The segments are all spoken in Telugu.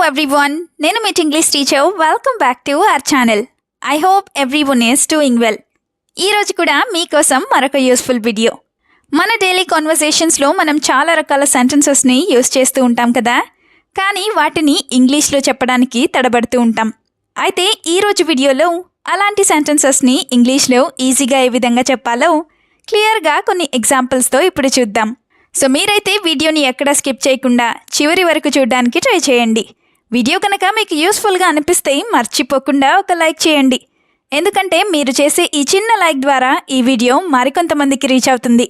everyone. నేను మీ English teacher. Welcome back to our channel. I hope everyone is doing well. ఈరోజు కూడా మీకోసం మరొక యూస్ఫుల్ వీడియో. మన డైలీ కాన్వర్సేషన్స్లో మనం చాలా రకాల సెంటెన్సెస్ని యూస్ చేస్తూ ఉంటాం కదా, కానీ వాటిని ఇంగ్లీష్లో చెప్పడానికి తడబడుతూ ఉంటాం. అయితే ఈరోజు వీడియోలో అలాంటి సెంటెన్సెస్ని ఇంగ్లీష్లో ఈజీగా ఏ విధంగా చెప్పాలో క్లియర్గా కొన్ని ఎగ్జాంపుల్స్తో ఇప్పుడు చూద్దాం. సో మీరైతే వీడియోని ఎక్కడా స్కిప్ చేయకుండా చివరి వరకు చూడడానికి ట్రై చేయండి. వీడియో కనుక మీకు యూస్ఫుల్గా అనిపిస్తే మర్చిపోకుండా ఒక లైక్ చేయండి. ఎందుకంటే మీరు చేసే ఈ చిన్న లైక్ ద్వారా ఈ వీడియో మరికొంతమందికి రీచ్ అవుతుంది.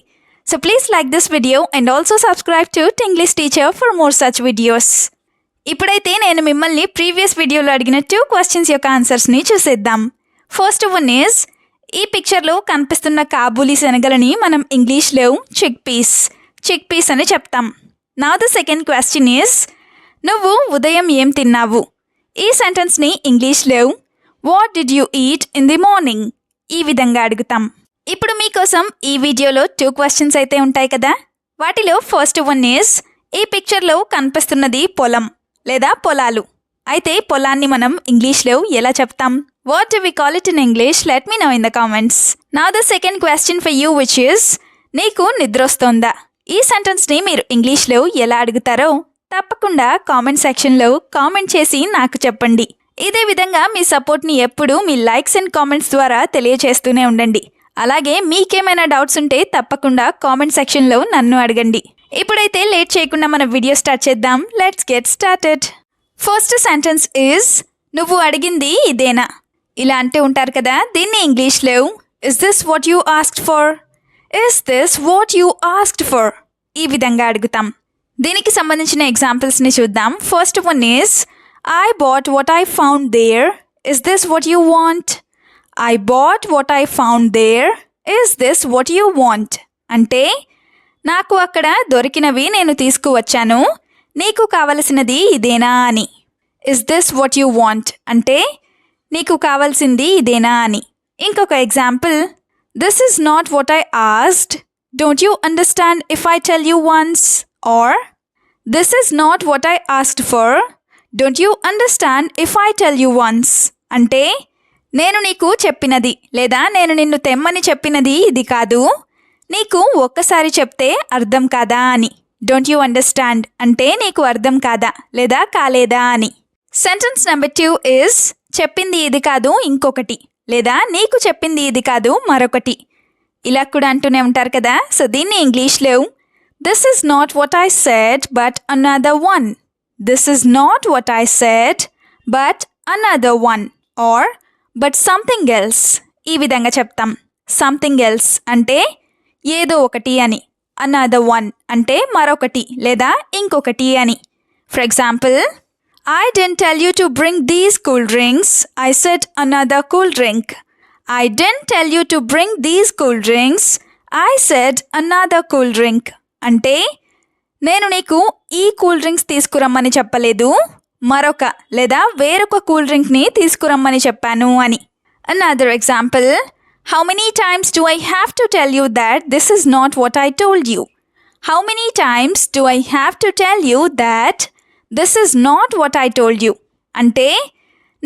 So please like this video and also subscribe to English teacher for more such videos. ఇప్పుడైతే నేను మిమ్మల్ని ప్రీవియస్ వీడియోలో అడిగిన 2 క్వశ్చన్స్ యొక్క ఆన్సర్స్ని చూసేద్దాం. ఫస్ట్ వన్ ఈజ్, ఈ పిక్చర్లో కనిపిస్తున్న కాబూలీ శనగలని మనం ఇంగ్లీష్లో చిక్ పీస్ అని చెప్తాం. Now the second question is, నువ్వు ఉదయం ఏం తిన్నావు? ఈ సెంటెన్స్ని ఇంగ్లీష్లో what did you eat in the morning ఈ విధంగా అడుగుతాం. ఇప్పుడు మీకోసం ఈ వీడియోలో 2 క్వశ్చన్స్ అయితే ఉంటాయి కదా. వాటిలో ఫస్ట్ వన్ ఈజ్, ఈ పిక్చర్లో కనిపిస్తున్నది పొలం లేదా పొలాలు. అయితే పొలాన్ని మనం ఇంగ్లీష్లో ఎలా చెప్తాం? What do we call it in English? Let me know in the comments. Now the second question for you which is, నీకు నిద్రొస్తోందా? ఈ సెంటెన్స్ని మీరు ఇంగ్లీష్లో ఎలా అడుగుతారో తప్పకుండా కామెంట్ సెక్షన్లో కామెంట్ చేసి నాకు చెప్పండి. ఇదే విధంగా మీ సపోర్ట్ని ఎప్పుడూ మీ లైక్స్ అండ్ కామెంట్స్ ద్వారా తెలియచేస్తూనే ఉండండి. అలాగే మీకేమైనా డౌట్స్ ఉంటే తప్పకుండా కామెంట్ సెక్షన్లో నన్ను అడగండి. ఇప్పుడైతే లేట్ చేయకుండా మన వీడియో స్టార్ట్ చేద్దాం. Let's get started. First sentence is, నువ్వు అడిగింది ఇదేనా? ఇలా అంటూ ఉంటారు కదా, దీన్ని ఇంగ్లీష్లో is this what you asked for? Is this what you asked for ఈ విధంగా అడుగుతాం. దీనికి సంబంధించిన ఎగ్జాంపుల్స్ని చూద్దాం. First one is, I bought what I found there. Is this what you want? I bought what I found there. Is this what you want అంటే, నాకు అక్కడ దొరికినవి నేను తీసుకువచ్చాను, నీకు కావలసినది ఇదేనా అని. Is this what you want అంటే, నీకు కావాల్సింది ఇదేనా అని. ఇంకొక example, this is not what I asked. Don't you understand if I tell you once? Or this is not what I asked for. Don't you understand if I tell you once అంటే, నేను నీకు చెప్పినది లేదా నేను నిన్ను తెమ్మని చెప్పినది ఇది కాదు, నీకు ఒక్కసారి చెప్తే అర్థం కాదా అని. డోంట్ యూ అండర్స్టాండ్ అంటే నీకు అర్థం కాదా లేదా కాలేదా అని. సెంటెన్స్ నెంబర్ 2 ఈజ్, చెప్పింది ఇది కాదు ఇంకొకటి లేదా నీకు చెప్పింది ఇది కాదు మరొకటి. ఇలా కూడా అంటూనే ఉంటారు కదా. సో దీన్ని ఇంగ్లీష్లో this is not what I said but another one. This is not what I said but another one or but something else ఈ విధంగా చెప్తాం. సంథింగ్ ఎల్స్ అంటే ఏదో ఒకటి అని. అనదర్ వన్ అంటే మరొకటి లేదా ఇంకొకటి అని. For example, I didn't tell you to bring these cool drinks. I said another cool drink. I didn't tell you to bring these cool drinks. I said another cool drink. అంటే, నేను నీకు ఈ కూల్ డ్రింక్స్ తీసుకురమ్మని చెప్పలేదు, మరొక లేదా వేరొక కూల్ డ్రింక్ని తీసుకురమ్మని చెప్పాను అని. Another example, how many times do I have to tell you that this is not what I told you? How many times do I have to tell you that this is not what I told you అంటే,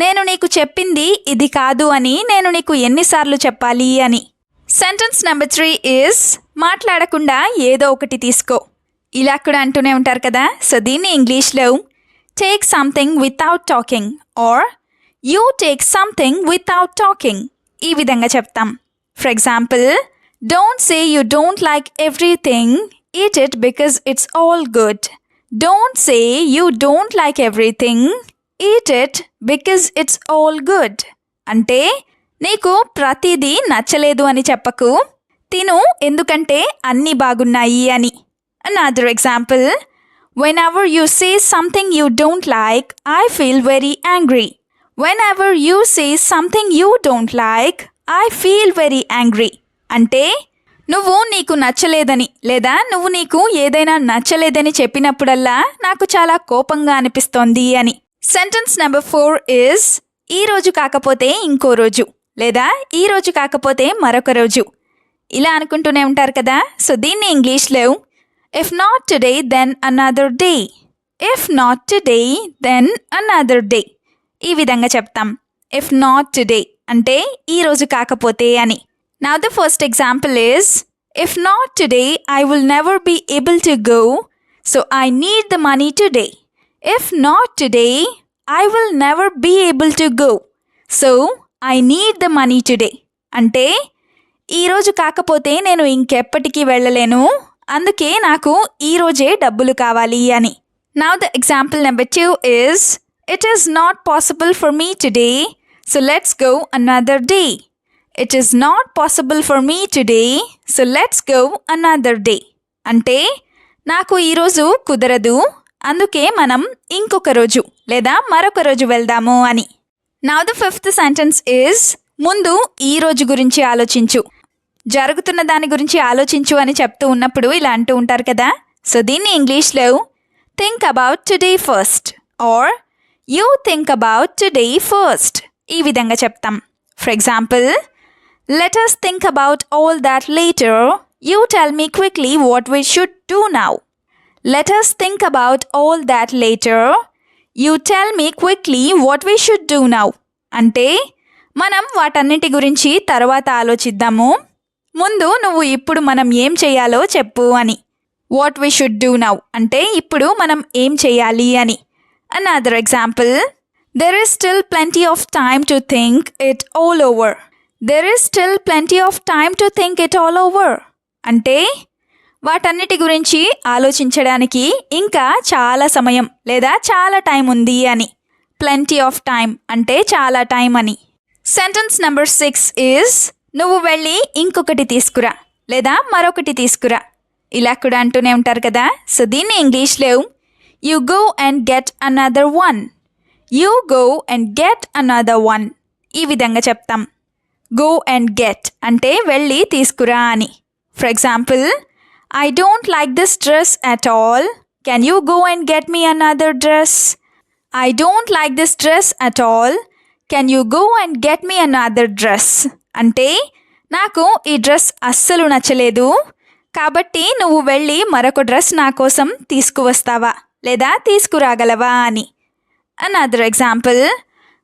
నేను నీకు చెప్పింది ఇది కాదు అని నేను నీకు ఎన్నిసార్లు చెప్పాలి అని. సెంటెన్స్ నెంబర్ 3 ఈజ్, మాట్లాడకుండా ఏదో ఒకటి తీసుకో. ఇలా కూడా అంటూనే ఉంటారు కదా. సో దీన్ని ఇంగ్లీష్లో take something without talking or you take something without talking ఈ విధంగా చెప్తాం. For example, don't say you don't like everything, eat it because it's all good. Don't say you don't like everything, eat it because it's all good. అంటే, నీకు ప్రతిదీ నచ్చలేదు అని చెప్పకు, తిను ఎందుకంటే అన్నీ బాగున్నాయి అని. Another example, whenever you say something you don't like, I feel very angry. Whenever you say something you don't like, I feel very angry. అంటే, నువ్వు నీకు నచ్చలేదని లేదా నువ్వు నీకు ఏదైనా నచ్చలేదని చెప్పినప్పుడల్లా నాకు చాలా కోపంగా అనిపిస్తోంది అని. సెంటెన్స్ నెంబర్ 4 ఈజ్, ఈ రోజు కాకపోతే ఇంకో రోజు లేదా ఈ రోజు కాకపోతే మరొక రోజు ఇలా అనుకుంటూనే ఉంటారు కదా. సో దీన్ని ఇంగ్లీష్లో if not today then another day. If not today then another day. ఈ విధంగా చెప్తాం. ఇఫ్ నాట్ టుడే అంటే ఈరోజు కాకపోతే అని. Now the first example is if not today I will never be able to go, so I need the money today. If not today I will never be able to go, so I need the money today. అంటే ఈరోజు కాకపోతే నేను ఇంకెప్పటికీ వెళ్ళలేను, అందుకే నాకు ఈరోజే డబ్బులు కావాలి అని. Now the example number 2 is it is not possible for me today, so let's go another day. It is not possible for me today, so let's go another day. అంటే నాకు ఈరోజు కుదరదు, అందుకే మనం ఇంకొక రోజు లేదా మరొక రోజు వెళ్దాము అని. Now the fifth sentence is ముందు ఈ రోజు గురించి ఆలోచించు, జరుగుతున్న దాని గురించి ఆలోచించు అని చెప్తూ ఉన్నప్పుడు ఇలా అంటూ ఉంటారు కదా. సో దీన్ని ఇంగ్లీష్లో think about today first or you think about today first ఈ విధంగా చెప్తాం. For example, let us think about all that later, you tell me quickly what we should do now. Let us think about all that later. You tell me quickly what we should do now. అంటే మనం వాటన్నిటి గురించి తర్వాత ఆలోచిద్దాము, ముందు నువ్వు ఇప్పుడు మనం ఏం చేయాలో చెప్పు అని. What we should do now అంటే ఇప్పుడు మనం ఏం చేయాలి అని. Another example, there is still plenty of time to think it all over. There is still plenty of time to think it all over. అంటే వాటన్నిటి గురించి ఆలోచించడానికి ఇంకా చాలా సమయం లేదా చాలా టైం ఉంది అని. ప్లెంటీ ఆఫ్ టైం అంటే చాలా టైం అని. సెంటెన్స్ నెంబర్ 6 ఈజ్ నువ్వు వెళ్ళి ఇంకొకటి తీసుకురా లేదా మరొకటి తీసుకురా. ఇలా కూడా అంటూనే ఉంటారు కదా. సో దీన్ని ఇంగ్లీష్లో you go and get another one. You go and get another one ఈ విధంగా చెప్తాం. గో అండ్ గెట్ అంటే వెళ్ళి తీసుకురా అని. For example, I don't like this dress at all. Can you go and get me another dress? I don't like this dress at all. Can you go and get me another dress? అంటే నాకు ఈ డ్రెస్ అస్సలు నచ్చలేదు, కాబట్టి నువ్వు వెళ్ళి మరొక డ్రెస్ నా కోసం తీసుకువస్తావా లేదా తీసుకురాగలవా అని. Another example,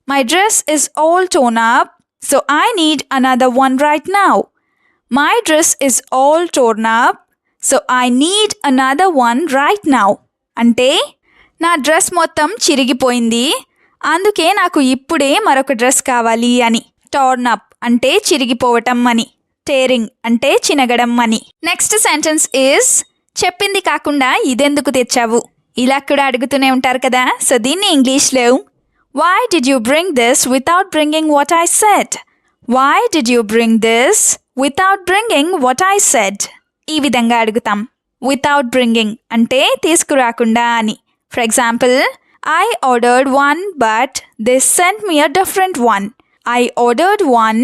my dress is all torn up, so I need another one right now. My dress is all torn up, so I need another one right now. అంటే నా డ్రెస్ మొత్తం చిరిగిపోయింది, అందుకే నాకు ఇప్పుడే మరొక డ్రెస్ కావాలి అని. టోర్న్ అప్ అంటే చిరిగిపోవటం అని. టేరింగ్ అంటే చినగడం అని. నెక్స్ట్ సెంటెన్స్ ఈజ్ చెప్పింది కాకుండా ఇదెందుకు తెచ్చావు. ఇలా కూడా అడుగుతూనే ఉంటారు కదా. సో దీన్ని ఇంగ్లీష్లో why did you bring this without bringing what I said. Why did you bring this without bringing what I said ఈ విధంగా అడుగుతాం. వితౌట్ బ్రింగింగ్ అంటే తీసుకురాకుండా అని. For example, I ordered one but they sent me a different one. I ordered one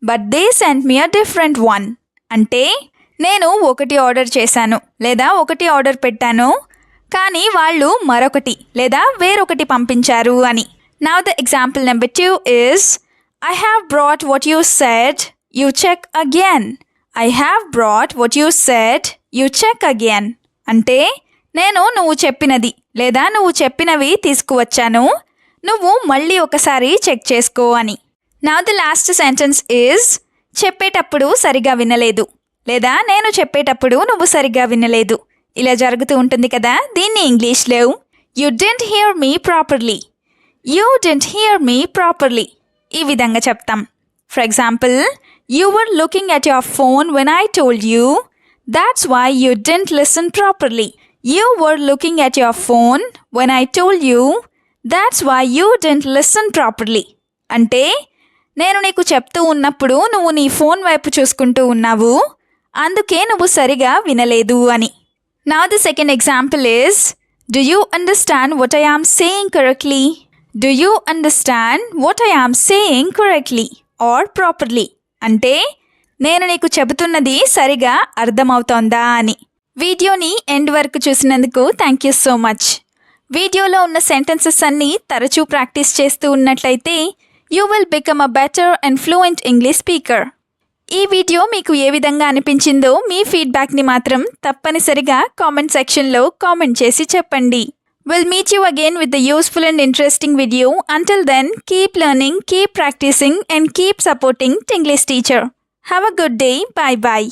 but they sent me a different one. అంటే నేను ఒకటి ఆర్డర్ చేశాను లేదా ఒకటి ఆర్డర్ పెట్టాను, కానీ వాళ్ళు మరొకటి లేదా వేరొకటి పంపించారు అని. Now the example number 2 is I have brought what you said, you check again. I have brought what you said, you check again. అంటే నేను నువ్వు చెప్పినది లేదా నువ్వు చెప్పినవి తీసుకువచ్చాను, నువ్వు మళ్ళీ ఒకసారి చెక్ చేసుకో అని. Now the last sentence is చెప్పేటప్పుడు సరిగా వినలేదు లేదా నేను చెప్పేటప్పుడు నువ్వు సరిగా వినలేదు. ఇలా జరుగుతూ ఉంటుంది కదా. దీన్ని ఇంగ్లీష్లో you didn't hear me properly. You didn't hear me properly ఈ విధంగా చెప్తాం. For example, you were looking at your phone when I told you. That's why you didn't listen properly. You were looking at your phone when I told you. That's why you didn't listen properly. అంటే నేను నీకు చెప్తూ ఉన్నప్పుడు నువ్వు నీ ఫోన్ వైపు చూసుకుంటూ ఉన్నావు, అందుకే నువ్వు సరిగా వినలేదు అని. Now the second example is, do you understand what I am saying correctly? Do you understand what I am saying correctly or properly? అంటే నేను నీకు చెబుతున్నది సరిగా అర్థమవుతోందా అని. వీడియోని ఎండ్ వరకు చూసినందుకు థ్యాంక్ యూ సో మచ్. వీడియోలో ఉన్న సెంటెన్సెస్ అన్నీ తరచూ ప్రాక్టీస్ చేస్తూ ఉన్నట్లయితే you will become a better and fluent English speaker. ఈ వీడియో మీకు ఏ విధంగా అనిపించిందో మీ ఫీడ్బ్యాక్ని మాత్రం తప్పనిసరిగా కామెంట్ సెక్షన్లో కామెంట్ చేసి చెప్పండి. We'll meet you again with the useful and interesting video. Until then, keep learning, keep practicing, and keep supporting Tinglish Teacher. Have a good day. Bye bye.